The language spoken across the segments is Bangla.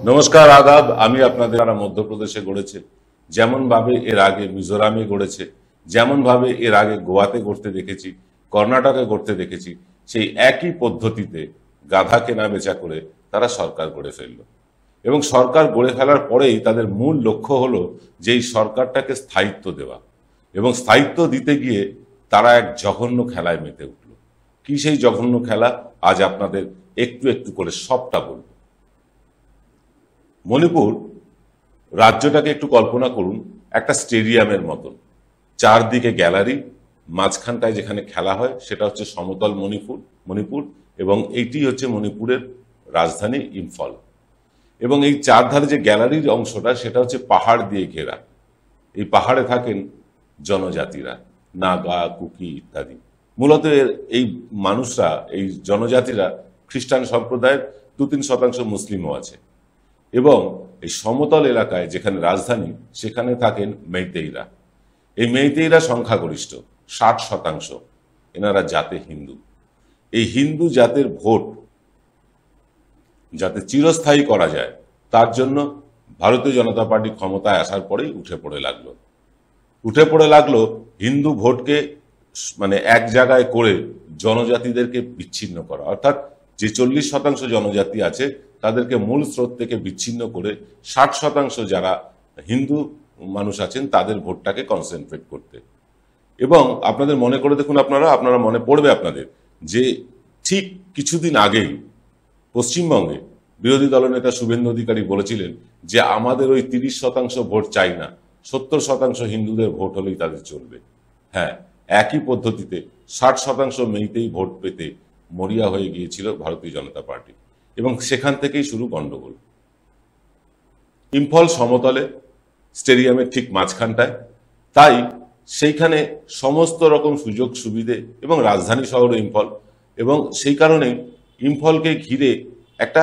নমস্কার, আদাব। আমি আপনাদের মধ্যপ্রদেশে গড়েছে, যেমন ভাবে এর আগে মিজোরামে গড়েছে, যেমন ভাবে এর আগে গোয়াতে গড়তে দেখেছি, কর্ণাটকে গড়তে দেখেছি, সেই একই পদ্ধতিতে গাধা কেনা বেচা করে তারা সরকার গড়ে ফেলল। এবং সরকার গড়ে ফেলার পরেই তাদের মূল লক্ষ্য হলো যে এই সরকারটাকে স্থায়িত্ব দেওয়া, এবং স্থায়িত্ব দিতে গিয়ে তারা এক জঘন্য খেলায় মেতে উঠল। কি সেই জঘন্য খেলা, আজ আপনাদের একটু একটু করে সবটা বলব। মণিপুর রাজ্যটাকে একটু কল্পনা করুন একটা স্টেডিয়ামের মতন, চারদিকে গ্যালারি, মাঝখানটায় যেখানে খেলা হয় সেটা হচ্ছে সমতল মণিপুর এবং এইটি হচ্ছে মণিপুরের রাজধানী ইম্ফল। এবং এই চারধারে যে গ্যালারির অংশটা সেটা হচ্ছে পাহাড় দিয়ে ঘেরা। এই পাহাড়ে থাকেন জনজাতিরা, নাগা, কুকি ইত্যাদি। মূলত এই মানুষরা, এই জনজাতিরা খ্রিস্টান সম্প্রদায়ের 2-3% মুসলিমও আছে। এবং এই সমতল এলাকায় যেখানে রাজধানী সেখানে থাকেন মেইতেইরা। এই মেইতেইরা সংখ্যাগরিষ্ঠ, 60%। এনারা জাতে হিন্দু। এই হিন্দু জাতের ভোট যাতে চিরস্থায়ী করা যায় তার জন্য ভারতীয় জনতা পার্টি ক্ষমতায় আসার পরেই উঠে পড়ে লাগলো হিন্দু ভোটকে মানে এক জায়গায় করে জনজাতিদেরকে বিচ্ছিন্ন করা। অর্থাৎ যে 40% জনজাতি আছে তাদেরকে মূল স্রোত থেকে বিচ্ছিন্ন করে 60% যারা হিন্দু মানুষ আছেন তাদের ভোটটাকে কনসেন্ট্রেট করতে। এবং আপনাদের মনে করে দেখুন, আপনারা মনে পড়বে আপনাদের যে ঠিক কিছুদিন আগেই পশ্চিমবঙ্গে বিরোধী দলনেতা শুভেন্দু অধিকারী বলেছিলেন যে আমাদের ওই 30% ভোট চাই না, 70% হিন্দুদের ভোট হলেই তাদের চলবে। হ্যাঁ, একই পদ্ধতিতে 60% মেইতেই ভোট পেতে মরিয়া হয়ে গিয়েছিল ভারতীয় জনতা পার্টি, এবং সেখান থেকেই শুরু গন্ডগোল। ইম্ফল সমতলে, স্টেডিয়ামের ঠিক মাঝখানটায়, তাই সেইখানে সমস্ত রকম সুযোগ সুবিধে, এবং রাজধানী শহর ইম্ফল, এবং সেই কারণে ইম্ফলকে ঘিরে একটা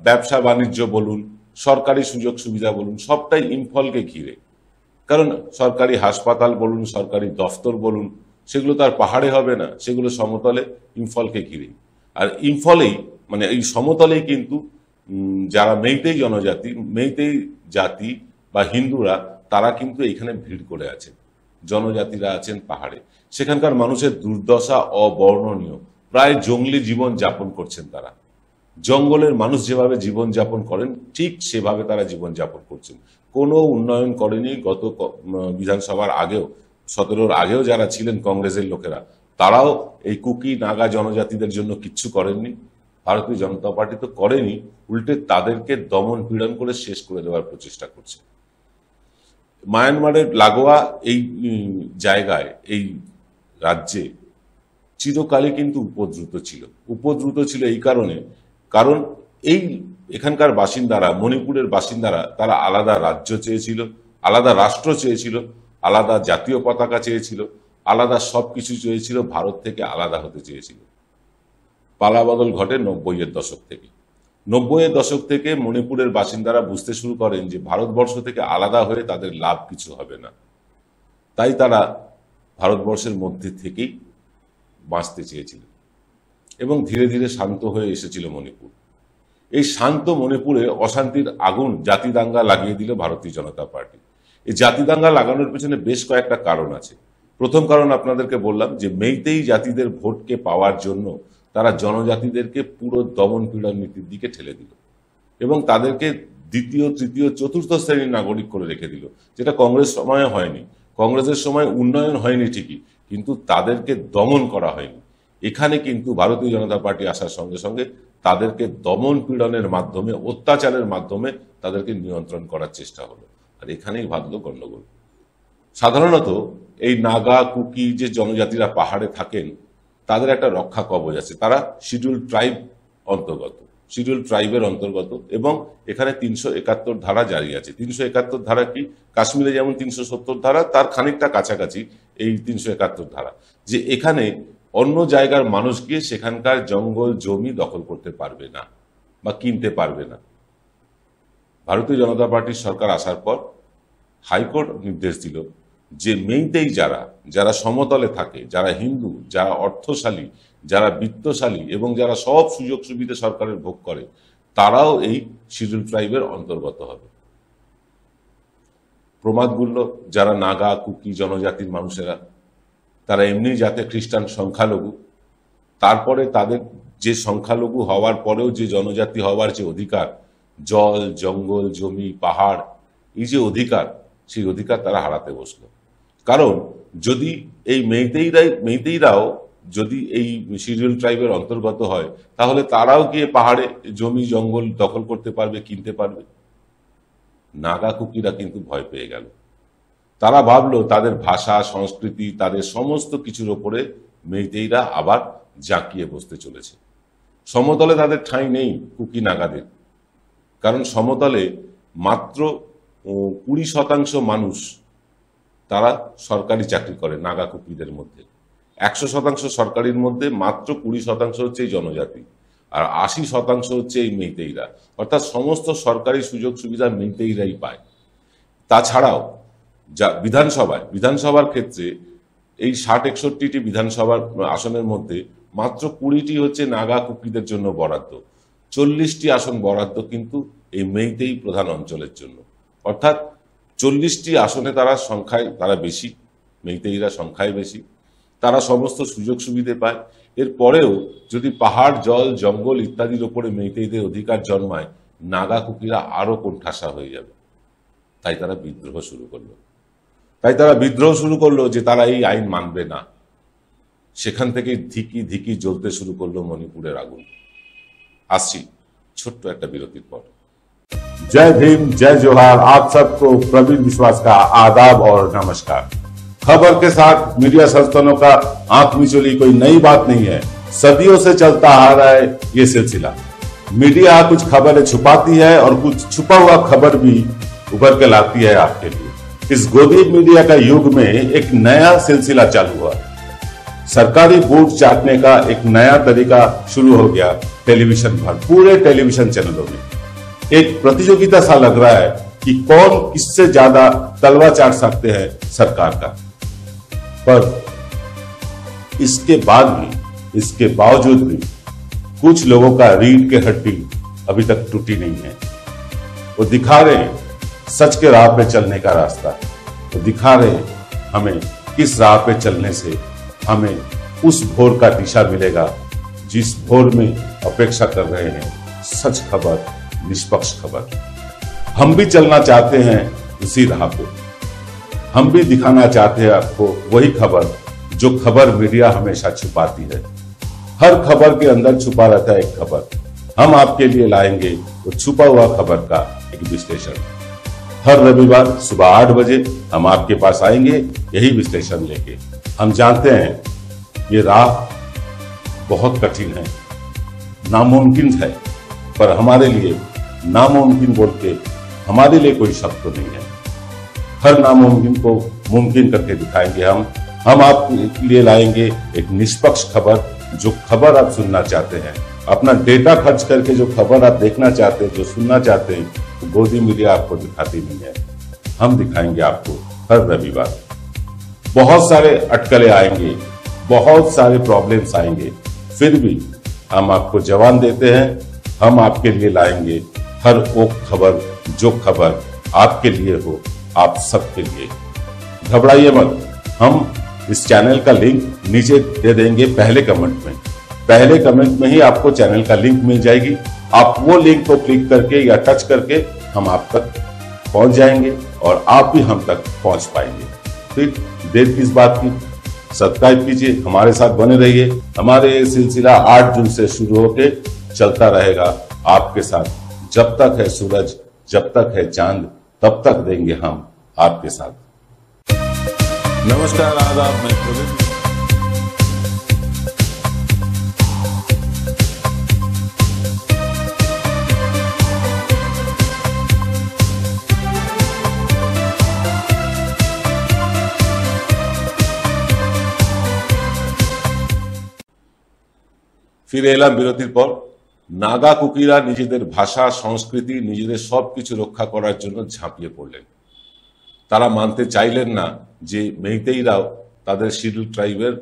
ব্যবসা বাণিজ্য বলুন, সরকারি সুযোগ সুবিধা বলুন, সবটাই ইম্ফলকে ঘিরে। কারণ সরকারি হাসপাতাল বলুন, সরকারি দফতর বলুন, সেগুলো তো আর পাহাড়ে হবে না, সেগুলো সমতলে ইম্ফলকে ঘিরেই। আর ইম্ফলেই মানে এই সমতলেই কিন্তু যারা মেইতেই জনজাতি, মেইতেই জাতি বা হিন্দুরা, তারা কিন্তু এখানে ভিড় করে আছেন। জনজাতিরা আছেন পাহাড়ে। সেখানকার মানুষের দুর্দশা অবর্ণনীয়, প্রায় জঙ্গলি জীবন যাপন করছেন তারা। জঙ্গলের মানুষ যেভাবে জীবন যাপন করেন ঠিক সেভাবে তারা জীবন যাপন করছেন। কোনো উন্নয়ন করেনি। গত বিধানসভার আগেও, 17-র আগেও যারা ছিলেন কংগ্রেসের লোকেরা, তারাও এই কুকি নাগা জনজাতিদের জন্য কিচ্ছু করেননি। ভারতীয় জনতা পার্টি তো করেনি, উল্টে তাদেরকে দমন পীড়ন করে শেষ করে দেওয়ার প্রচেষ্টা করছে। মায়ানমারের লাগোয়া এই জায়গায়, এই রাজ্যে চিরকালই কিন্তু উপদ্রুত ছিল এই কারণ এই এখানকার বাসিন্দারা, মণিপুরের বাসিন্দারা, তারা আলাদা রাজ্য চেয়েছিল, আলাদা রাষ্ট্র চেয়েছিল, আলাদা জাতীয় পতাকা চেয়েছিল, আলাদা সবকিছু চেয়েছিল, ভারত থেকে আলাদা হতে চেয়েছিল। পালাবদল ঘটে 90-এর দশক থেকে। 90-এর দশক থেকে মণিপুরের বাসিন্দারা বুঝতে শুরু করেন যে ভারতবর্ষ থেকে আলাদা হয়ে তাদের লাভ কিছু হবে না। তাই তারা ভারতবর্ষের মধ্যে থেকেই বাঁচতে চেয়েছিল, এবং ধীরে ধীরে শান্ত হয়ে এসেছিল মণিপুর। এই শান্ত মণিপুরে অশান্তির আগুন জাতিদাঙ্গা লাগিয়ে দিল ভারতীয় জনতা পার্টি। এই জাতিদাঙ্গা লাগানোর পেছনে বেশ কয়েকটা কারণ আছে। প্রথম কারণ আপনাদেরকে বললাম যে মেইতেই জাতিদের ভোটকে পাওয়ার জন্য তারা জনজাতিদেরকে পুরো দমন পীড়ন নীতির দিকে ঠেলে দিল, এবং তাদেরকে দ্বিতীয়, তৃতীয়, চতুর্থ শ্রেণীর নাগরিক করে রেখে দিল, যেটা কংগ্রেস সময়ে হয়নি। কংগ্রেসের সময় উন্নয়ন হয়নি ঠিকই, কিন্তু তাদেরকে দমন করা হয়নি। এখানে কিন্তু ভারতীয় জনতা পার্টি আসার সঙ্গে সঙ্গে তাদেরকে দমন পীড়নের মাধ্যমে, অত্যাচারের মাধ্যমে তাদেরকে নিয়ন্ত্রণ করার চেষ্টা হলো। আর এখানেই বাঁধল গন্ডগোল। সাধারণত এই নাগা, কুকি যে জনজাতিরা পাহাড়ে থাকেন, তাদের একটা রক্ষা কবচ আছে। তারা শিডিউল ট্রাইবের অন্তর্গত, এবং এখানে 371 ধারা জারি আছে। 371 ধারা কি? কাশ্মীরে যেমন 370 ধারা, তার খানিকটা কাছাকাছি এই 371 ধারা, যে এখানে অন্য জায়গার মানুষ গিয়ে সেখানকার জঙ্গল জমি দখল করতে পারবে না বা কিনতে পারবে না। ভারতীয় জনতা পার্টির সরকার আসার পর হাইকোর্ট নির্দেশ দিল যে মেইতেই যারা সমতলে থাকে, যারা হিন্দু, যারা অর্থশালী, যারা বিত্তশালী, এবং যারা সব সুযোগ সুবিধা সরকারের ভোগ করে, তারাও এই শিডিউল ট্রাইবের অন্তর্গত হবে। প্রমাদগুলো যারা নাগা, কুকি জনজাতির মানুষেরা, তারা এমনি যাতে খ্রিস্টান সংখ্যালঘু, তারপরে তাদের যে সংখ্যালঘু হওয়ার পরেও যে জনজাতি হওয়ার যে অধিকার, জল, জঙ্গল, জমি, পাহাড়, এই যে অধিকার, সেই অধিকার তারা হারাতে বসলো। কারণ যদি এই মেইতেইরাও যদি এই শিডিউল ট্রাইবের অন্তর্গত হয়, তাহলে তারাও গিয়ে পাহাড়ে জমি জঙ্গল দখল করতে পারবে, কিনতে পারবে। নাগা কুকিরা কিন্তু ভয় পেয়ে গেল। তারা ভাবলো তাদের ভাষা, সংস্কৃতি, তাদের সমস্ত কিছুর ওপরে মেইতেইরা আবার জাঁকিয়ে বসতে চলেছে। সমতলে তাদের ঠাঁই নেই কুকি নাগাদের, কারণ সমতলে মাত্র 20% মানুষ তারা সরকারি চাকরি করে। নাগা কুকিদের মধ্যে 100% সরকারির মধ্যে মাত্র 20% হচ্ছে এই জনজাতি, আর 80% হচ্ছে এই মেইতেইরা। অর্থাৎ সমস্ত সরকারি সুযোগ সুবিধা মেইতেইরাই পায়। তাছাড়াও যা বিধানসভার ক্ষেত্রে এই 60-61টি বিধানসভার আসনের মধ্যে মাত্র 20টি হচ্ছে নাগা কুকিদের জন্য বরাদ্দ। 40টি আসন বরাদ্দ কিন্তু এই মেইতেই প্রধান অঞ্চলের জন্য। অর্থাৎ 40টি আসনে তারা বেশি, মেইতেইরা সংখ্যায় বেশি, তারা সমস্ত সুযোগ সুবিধে পায়। এরপরেও যদি পাহাড়, জল, জঙ্গল ইত্যাদির ওপরে মেইতেইদের অধিকার জন্মায়, নাগা কুকিরা আরো কোণঠাসা হয়ে যাবে। তাই তারা বিদ্রোহ শুরু করলো যে তারা এই আইন মানবে না। সেখান থেকে ধিকি ধিকি জ্বলতে শুরু করলো মণিপুরের আগুন। আসছি ছোট্ট একটা বিরতির পর। जय भीम, जय जोहार। आप सबको प्रवीण विश्वास का आदाब और नमस्कार। खबर के साथ मीडिया संस्थानों का आंख मिचौली कोई नई बात नहीं है, सदियों से चलता आ रहा है ये सिलसिला। मीडिया कुछ खबरें छुपाती है और कुछ छुपा हुआ खबर भी उभर के लाती है आपके लिए। इस गोदी मीडिया का युग में एक नया सिलसिला चालू हुआ। सरकारी बूट चाटने का एक नया तरीका शुरू हो गया टेलीविजन पर, पूरे टेलीविजन चैनलों में। एक प्रतियोगिता सा लग रहा है कि कौन किससे ज्यादा तलवा चाट सकते हैं सरकार का। पर इसके बावजूद भी कुछ लोगों का रीढ़ के हड्डी अभी तक टूटी नहीं है। वो दिखा रहे हैं सच के राह पे चलने का रास्ता। वो दिखा रहे हैं हमें किस राह पे चलने से हमें उस भोर का दिशा मिलेगा जिस भोर में अपेक्षा कर रहे हैं सच खबर, निष्पक्ष खबर। हम भी चलना चाहते हैं उसी राह पे। हम भी दिखाना चाहते हैं आपको वही खबर जो खबर मीडिया हमेशा छुपाती है। हर खबर के अंदर छुपा रहता है एक खबर। हम आपके लिए लाएंगे वो छुपा हुआ खबर का एक विश्लेषण। हर रविवार सुबह 8 बजे हम आपके पास आएंगे यही विश्लेषण लेके। हम जानते हैं ये राह बहुत कठिन है, नामुमकिन है, पर हमारे लिए नामुमकिन बोल के हमारे लिए कोई शब्द तो नहीं है। हर नामुमकिन को मुमकिन करके दिखाएंगे हम आपके लिए लाएंगे एक निष्पक्ष खबर। जो खबर आप सुनना चाहते हैं, अपना डेटा खर्च करके जो खबर आप देखना चाहते हैं, जो सुनना चाहते हैं, तो गोदी मीडिया आपको दिखाती नहीं है। हम दिखाएंगे आपको हर रविवार। बहुत सारे अटकलें आएंगे, बहुत सारे प्रॉब्लम्स आएंगे, फिर भी हम आपको जवान देते हैं। हम आपके लिए लाएंगे हर वो खबर जो खबर आपके लिए हो, आप सबके लिए। घबराइए मत, हम इस चैनल का लिंक नीचे दे देंगे पहले कमेंट में। पहले कमेंट में ही आपको चैनल का लिंक मिल जाएगी। आप वो लिंक को क्लिक करके या टच करके हम आप तक पहुंच जाएंगे और आप भी हम तक पहुंच पाएंगे। फिर देर किस बात की, सब्सक्राइब कीजिए, हमारे साथ बने रहिए। हमारे ये सिलसिला 8 जून से शुरू होके चलता रहेगा आपके साथ। जब तक है सूरज, जब तक है चांद, तब तक देंगे हम आपके साथ। नमस्कार, आदाब। मैं प्रवीण। ফিরে এলাম বিরতির পর। নাগা কুকিরা নিজেদের ভাষা, সংস্কৃতি, নিজেদের সবকিছু রক্ষা করার জন্য ঝাঁপিয়ে পড়লেন। তারা মানতে চাইলেন না যে মেইতেইরাও তাদের শিডিউল ট্রাইবের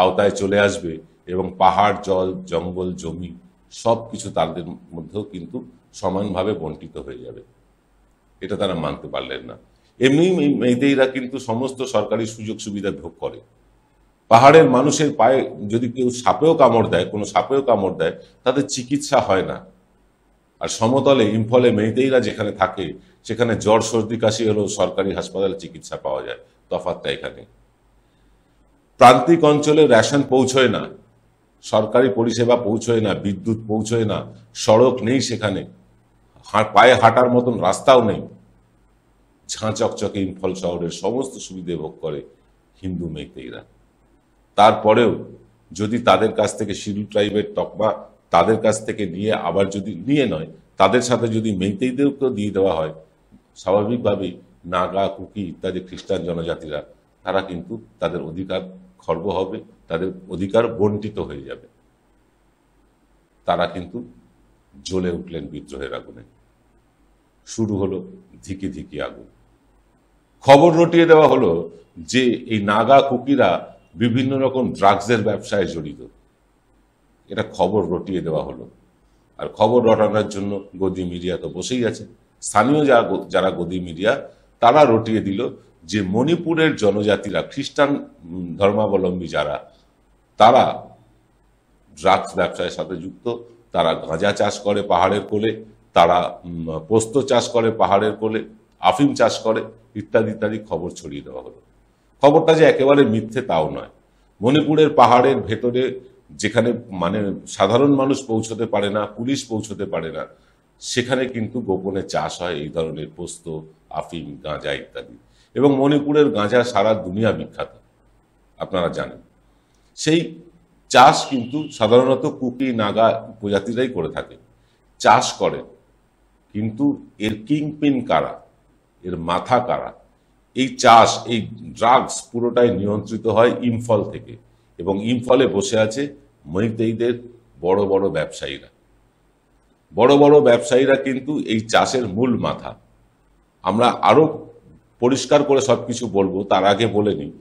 আওতায় চলে আসবে এবং পাহাড়, জল, জঙ্গল, জমি সবকিছু তাদের মধ্যেও কিন্তু সমানভাবে বন্টিত হয়ে যাবে। এটা তারা মানতে পারলেন না। এমনি মেইতেইরা কিন্তু সমস্ত সরকারি সুযোগ সুবিধা ভোগ করে। পাহাড়ের মানুষের পায়ে যদি কেউ সাপেও কামড় দেয়, কোনো সাপেও কামড় দেয়, তাদের চিকিৎসা হয় না। আর সমতলে ইম্ফলে মেইতেইরা যেখানে থাকে সেখানে জ্বর সর্দি কাশি হলেও সরকারি হাসপাতালে চিকিৎসা পাওয়া যায়। তফাৎটা এখানে। প্রান্তিক অঞ্চলে রেশন পৌঁছয় না, সরকারি পরিষেবা পৌঁছয় না, বিদ্যুৎ পৌঁছয় না, সড়ক নেই সেখানে, পায়ে হাঁটার মতন রাস্তাও নেই। ঝাঁ চকচকে ইম্ফল শহরের সমস্ত সুবিধে ভোগ করে হিন্দু মেইতেইরা। তারপরেও যদি তাদের কাছ থেকে শিডিউল ট্রাইবের তকমা তাদের কাছ থেকে নিয়ে আবার যদি নিয়ে নয়, তাদের সাথে যদি মেইতেইদেরকেও দিয়ে দেওয়া হয়, স্বাভাবিকভাবেই নাগা, কুকি ইত্যাদি খ্রিস্টান জনজাতিরা তারা কিন্তু তাদের অধিকার খর্ব হবে, তাদের অধিকার বণ্টিত হয়ে যাবে। তারা কিন্তু জ্বলে উঠলেন বিদ্রোহের আগুনে। শুরু হলো ধিকি ধিকি আগুন। খবর রটিয়ে দেওয়া হলো যে এই নাগা কুকিরা বিভিন্ন রকম ড্রাগসের ব্যবসায় জড়িত। এটা খবর রটিয়ে দেওয়া হলো। আর খবর রটানোর জন্য গদি মিডিয়া তো বসেই আছে। স্থানীয় যারা গদি মিডিয়া তারা রটিয়ে দিল যে মণিপুরের জনজাতিরা, খ্রিস্টান ধর্মাবলম্বী যারা, তারা ড্রাগস ব্যবসায়ের সাথে যুক্ত। তারা গাঁজা চাষ করে পাহাড়ের কোলে, তারা পোস্ত চাষ করে পাহাড়ের কোলে, আফিম চাষ করে, ইত্যাদি ইত্যাদি খবর ছড়িয়ে দেওয়া হলো। খবরটা যে একেবারে মিথ্যে তাও নয়। মণিপুরের পাহাড়ের ভেতরে যেখানে মানে সাধারণ মানুষ পৌঁছতে পারে না, পুলিশ পৌঁছতে পারে না, সেখানে কিন্তু গোপনে চাষ হয় এই ধরনের পোস্ত, আফিম, গাঁজা ইত্যাদি। এবং মণিপুরের গাঁজা সারা দুনিয়া বিখ্যাত, আপনারা জানেন। সেই চাষ কিন্তু সাধারণত কুকি, নাগা উপজাতিরাই করে থাকে, চাষ করে। কিন্তু এর কিংপিন কারা, এর মাথা কারা? এই চাষ, এই ড্রাগস পুরোটাই নিয়ন্ত্রিত হয় ইম্ফল থেকে। এবং ইম্ফলে বসে আছে মেইতেইদের বড় বড় ব্যবসায়ীরা। বড় বড় ব্যবসায়ীরা কিন্তু এই চাষের মূল মাথা। আমরা আরো পরিষ্কার করে সবকিছু বলবো, তার আগে বলে নিই,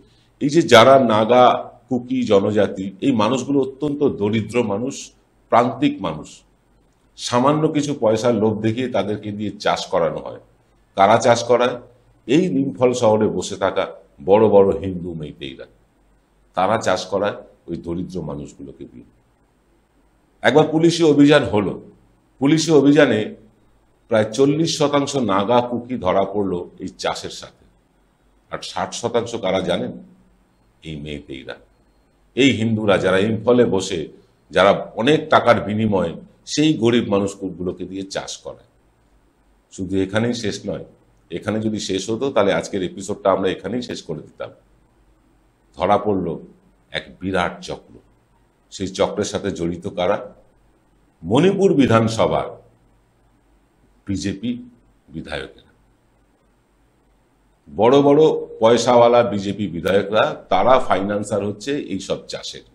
এই যে যারা নাগা, কুকি জনজাতি, এই মানুষগুলো অত্যন্ত দরিদ্র মানুষ, প্রান্তিক মানুষ। সামান্য কিছু পয়সার লোভ দেখিয়ে তাদেরকে দিয়ে চাষ করানো হয়। কারা চাষ করায়? এই ইম্ফল শহরে বসে থাকা বড় বড় হিন্দু মেইতেইরা। তারা চাষ করায় ওই দরিদ্র মানুষগুলোকে দিয়ে। একবার পুলিশি অভিযান হলো। পুলিশি অভিযানে প্রায় 40% নাগা, কুকি ধরা পড়লো এই চাষের সাথে। আর 60% কারা জানেন? এই মেইতেইরা, এই হিন্দুরা, যারা ইম্ফলে বসে, যারা অনেক টাকার বিনিময়ে সেই গরিব মানুষগুলোকে দিয়ে চাষ করে। শুধু এখানেই শেষ নয়। এখানে যদি শেষ হতো তাহলে আজকের এপিসোডটা আমরা এখানেই শেষ করে দিতাম। ধরা পড়ল এক বিরাট চক্র। সেই চক্রের সাথে জড়িত কারা? মণিপুর বিধানসভার বিজেপি বিধায়কেরা, বড় বড় পয়সাওয়ালা বিজেপি বিধায়করা। তারা ফাইন্যান্সার হচ্ছে এই সব চাষের।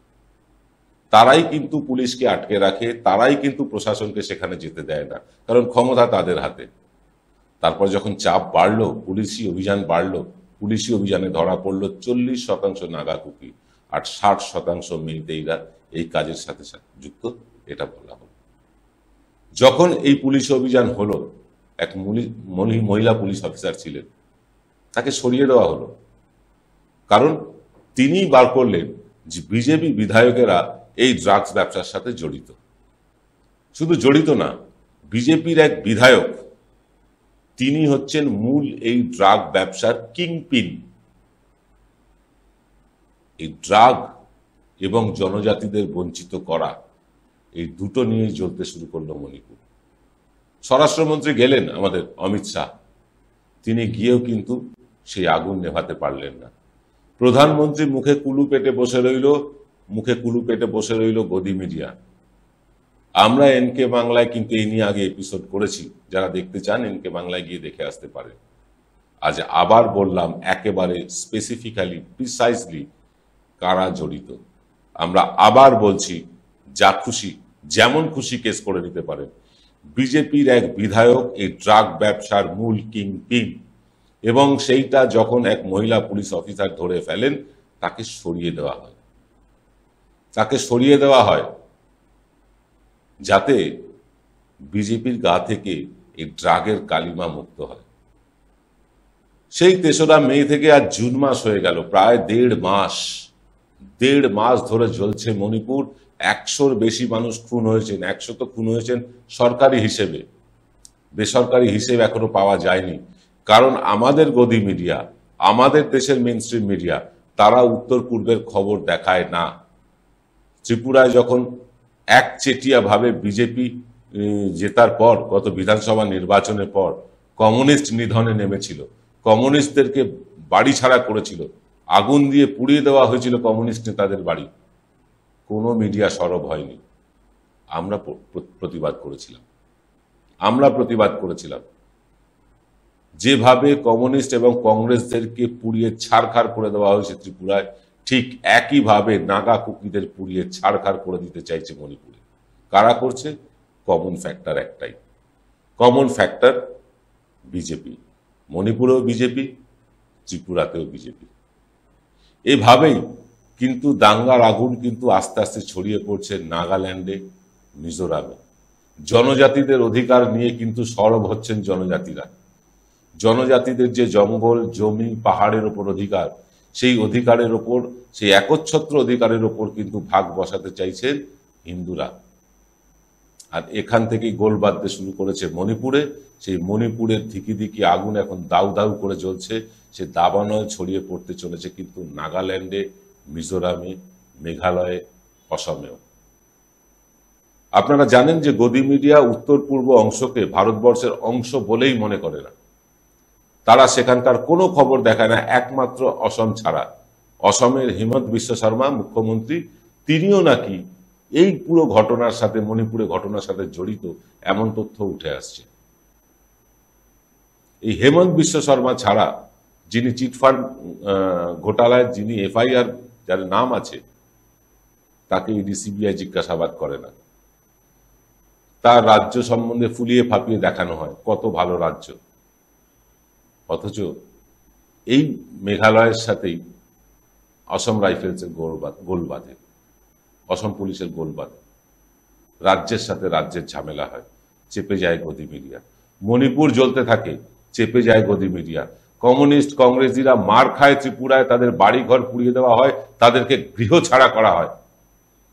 তারাই কিন্তু পুলিশকে আটকে রাখে, তারাই কিন্তু প্রশাসনকে সেখানে যেতে দেয় না, কারণ ক্ষমতা তাদের হাতে। তারপর যখন চাপ বাড়লো, পুলিশি অভিযান বাড়লো, পুলিশি অভিযানে ধরা পড়লো 40% নাগা, কুকি আর 60% মেইতেইরা এই কাজের সাথে যুক্ত, এটা বলা হলো। যখন এই পুলিশ অভিযান হলো, এক মহিলা পুলিশ অফিসার ছিলেন, তাকে সরিয়ে দেওয়া হলো। কারণ তিনি বার করলেন যে বিজেপি বিধায়কেরা এই ড্রাগস ব্যবসার সাথে জড়িত। শুধু জড়িত না, বিজেপির এক বিধায়ক, তিনি হচ্ছেন মূল এই ড্রাগ ব্যবসার কিংপিন। এই ড্রাগ এবং জনজাতিদের বঞ্চিত করা, এই দুটো নিয়েই জ্বলতে শুরু করলো মণিপুর। স্বরাষ্ট্রমন্ত্রী গেলেন আমাদের অমিত শাহ, তিনি গিয়েও কিন্তু সেই আগুন নেভাতে পারলেন না। প্রধানমন্ত্রী মুখে কুলু পেটে বসে রইল গদি মিডিয়া। আমরা এনকে বাংলায় কিন্তু এই নিয়ে আগে এপিসোড করেছি, যারা দেখতে চান এনকে বাংলায় গিয়ে দেখে আসতে পারে। আজ আবার বললাম একেবারে স্পেসিফিক্যালি, প্রিসাইজলি কারা জড়িত। আমরা আবার বলছি, যা খুশি যেমন খুশি কেস করে নিতে পারেন। বিজেপির এক বিধায়ক এই ড্রাগ ব্যবসার মূল কিংপিন, এবং সেইটা যখন এক মহিলা পুলিশ অফিসার ধরে ফেলেন, তাকে সরিয়ে দেওয়া হয়। যাতে বিজেপির গা থেকে এই ড্রাগের কালিমা মুক্ত হয়। সেই 3রা মে থেকে আজ জুন মাস হয়ে গেল, প্রায় 1.5 মাস ধরে জ্বলছে মণিপুর। 100-র বেশি মানুষ খুন হয়েছেন। 100 তো খুন হয়েছেন সরকারি হিসেবে, বেসরকারি হিসেবে এখনো পাওয়া যায়নি। কারণ আমাদের গদি মিডিয়া, আমাদের দেশের মেইন স্ট্রিম মিডিয়া, তারা উত্তর পূর্বের খবর দেখায় না। ত্রিপুরায় যখন একচেটিয়া ভাবে বিজেপি জেতার পর, গত বিধানসভা নির্বাচনের পর কমিউনিস্ট নিধনে নেমেছিল, কমিউনিস্টদেরকে বাড়ি ছাড়া করেছিল, আগুন দিয়ে পুড়িয়ে দেওয়া হয়েছিল কমিউনিস্ট নেতাদের বাড়ি, কোনো মিডিয়া সরব হয়নি। আমরা প্রতিবাদ করেছিলাম। যেভাবে কমিউনিস্ট এবং কংগ্রেসদেরকে পুড়িয়ে ছাড়খাড় করে দেওয়া হয়েছে ত্রিপুরায়, ঠিক একইভাবে নাগা কুকিদের পুড়িয়ে ছাড়খাড় করে দিতে চাইছে মণিপুরে। কারা করছে? কমন ফ্যাক্টর একটাই, কমন ফ্যাক্টর বিজেপি। মণিপুরেও বিজেপি, ত্রিপুরাতেও বিজেপি। এভাবেই কিন্তু দাঙ্গার আগুন কিন্তু আস্তে আস্তে ছড়িয়ে পড়ছে নাগাল্যান্ডে, মিজোরামে। জনজাতিদের অধিকার নিয়ে কিন্তু সরব হচ্ছেন জনজাতিরা। জনজাতিদের যে জঙ্গল, জমি, পাহাড়ের ওপর অধিকার, সেই অধিকারের ওপর, সেই একচ্ছত্র অধিকারের ওপর কিন্তু ভাগ বসাতে চাইছেন হিন্দুরা। আর এখান থেকেই গোল বাঁধতে শুরু করেছে মণিপুরে। সেই মণিপুরের ধিকি ধিকি আগুন এখন দাউ দাউ করে জ্বলছে। সে দাবানল ছড়িয়ে পড়তে চলেছে কিন্তু নাগাল্যান্ডে, মিজোরামে, মেঘালয়ে, অসমেও। আপনারা জানেন যে গদি মিডিয়া উত্তর পূর্ব অংশকে ভারতবর্ষের অংশ বলেই মনে করে না। তারা সেখানকার কোনো খবর দেখায় না, একমাত্র অসম ছাড়া। অসমের হিমন্ত বিশ্ব শর্মা মুখ্যমন্ত্রী, তিনিও নাকি এই পুরো ঘটনার সাথে, মণিপুরে ঘটনার সাথে জড়িত এমন তথ্য উঠে আসছে। এই হেমন্ত বিশ্ব শর্মা ছাড়া, যিনি চিটফান্ড ঘোটালায় যিনি এফআইআর, যার নাম আছে, তাকে ইডি সিবিআই জিজ্ঞাসাবাদ করে না। তার রাজ্য সম্বন্ধে ফুলিয়ে ফাঁপিয়ে দেখানো হয় কত ভালো রাজ্য, অথচ এই মেঘালয়ের সাথেই অসম রাইফেলসের গোল বাঁধে, অসম পুলিশের গোল বাঁধে, রাজ্যের সাথে রাজ্যের ঝামেলা হয়, চেপে যায় গদি মিডিয়া। মণিপুর জ্বলতে থাকে, চেপে যায় গদি মিডিয়া। কমিউনিস্ট কংগ্রেসীরা মার খায় ত্রিপুরায়, তাদের বাড়ি ঘর পুড়িয়ে দেওয়া হয়, তাদেরকে গৃহ ছাড়া করা হয়,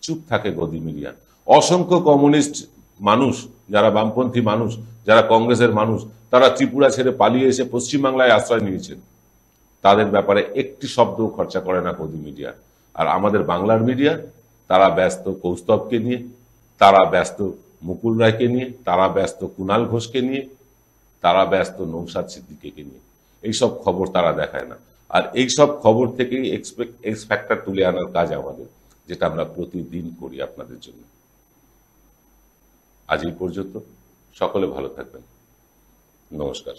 চুপ থাকে গদি মিডিয়া। অসংখ্য কমিউনিস্ট মানুষ, যারা বামপন্থী মানুষ, যারা কংগ্রেসের মানুষ, তারা ত্রিপুরা ছেড়ে পালিয়ে এসে পশ্চিমবাংলায় আশ্রয় নিয়েছেন। তাদের ব্যাপারে একটি শব্দও খরচা করে না গদি মিডিয়া। আর আমাদের বাংলার মিডিয়া, তারা ব্যস্ত কৌস্তবকে নিয়ে, তারা ব্যস্ত মুকুল রায়কে নিয়ে, তারা ব্যস্ত কুণাল ঘোষকে নিয়ে, তারা ব্যস্ত নৌসাদ সিদ্দিকীকে নিয়ে। এইসব খবর তারা দেখায় না। আর এইসব খবর থেকেই এক্স ফ্যাক্টর তুলে আনার কাজ আমাদের, যেটা আমরা প্রতিদিন করি আপনাদের জন্য। আজ এই পর্যন্ত, সকলে ভালো থাকবেন। নমস্কার।